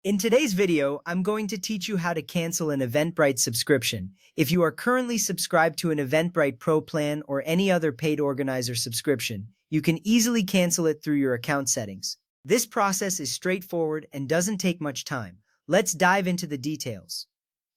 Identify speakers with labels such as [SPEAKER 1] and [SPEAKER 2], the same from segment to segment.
[SPEAKER 1] In today's video, I'm going to teach you how to cancel an Eventbrite subscription. If you are currently subscribed to an Eventbrite Pro plan or any other paid organizer subscription, you can easily cancel it through your account settings. This process is straightforward and doesn't take much time. Let's dive into the details.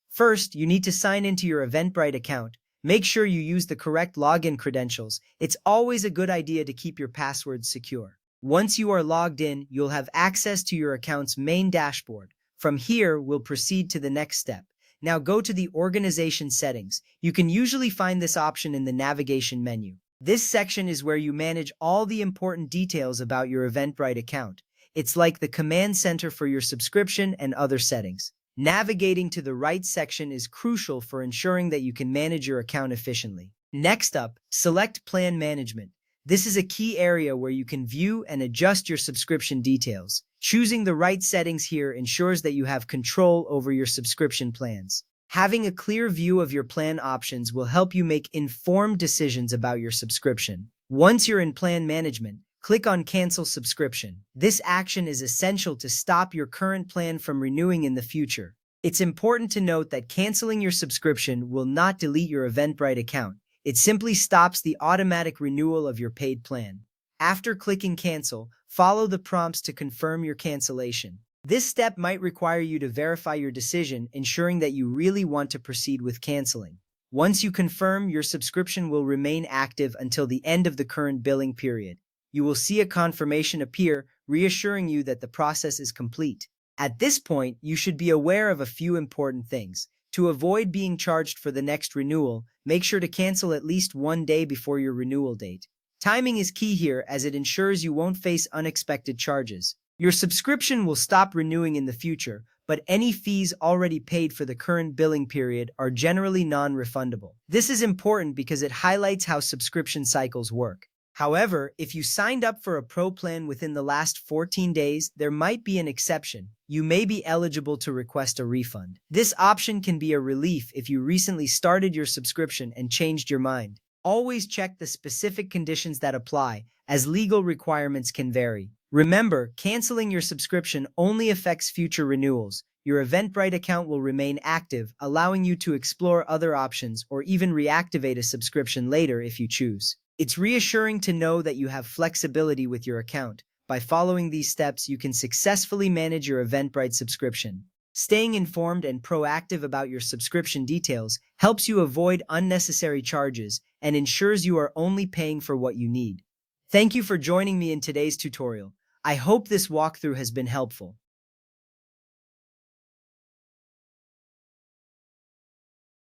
[SPEAKER 1] First, you need to sign into your Eventbrite account. Make sure you use the correct login credentials. It's always a good idea to keep your passwords secure. Once you are logged in, you'll have access to your account's main dashboard. From here, we'll proceed to the next step. Now go to the organization settings. You can usually find this option in the navigation menu. This section is where you manage all the important details about your Eventbrite account. It's like the command center for your subscription and other settings. Navigating to the right section is crucial for ensuring that you can manage your account efficiently. Next up, select Plan Management. This is a key area where you can view and adjust your subscription details. Choosing the right settings here ensures that you have control over your subscription plans. Having a clear view of your plan options will help you make informed decisions about your subscription. Once you're in Plan Management, click on Cancel Subscription. This action is essential to stop your current plan from renewing in the future. It's important to note that canceling your subscription will not delete your Eventbrite account. It simply stops the automatic renewal of your paid plan. After clicking Cancel, follow the prompts to confirm your cancellation. This step might require you to verify your decision, ensuring that you really want to proceed with canceling. Once you confirm, your subscription will remain active until the end of the current billing period. You will see a confirmation appear, reassuring you that the process is complete. At this point, you should be aware of a few important things. To avoid being charged for the next renewal, make sure to cancel at least one day before your renewal date. Timing is key here as it ensures you won't face unexpected charges. Your subscription will stop renewing in the future, but any fees already paid for the current billing period are generally non-refundable. This is important because it highlights how subscription cycles work. However, if you signed up for a Pro plan within the last 14 days, there might be an exception. You may be eligible to request a refund. This option can be a relief if you recently started your subscription and changed your mind. Always check the specific conditions that apply, as legal requirements can vary. Remember, canceling your subscription only affects future renewals. Your Eventbrite account will remain active, allowing you to explore other options or even reactivate a subscription later if you choose. It's reassuring to know that you have flexibility with your account. By following these steps, you can successfully manage your Eventbrite subscription. Staying informed and proactive about your subscription details helps you avoid unnecessary charges and ensures you are only paying for what you need. Thank you for joining me in today's tutorial. I hope this walkthrough has been helpful.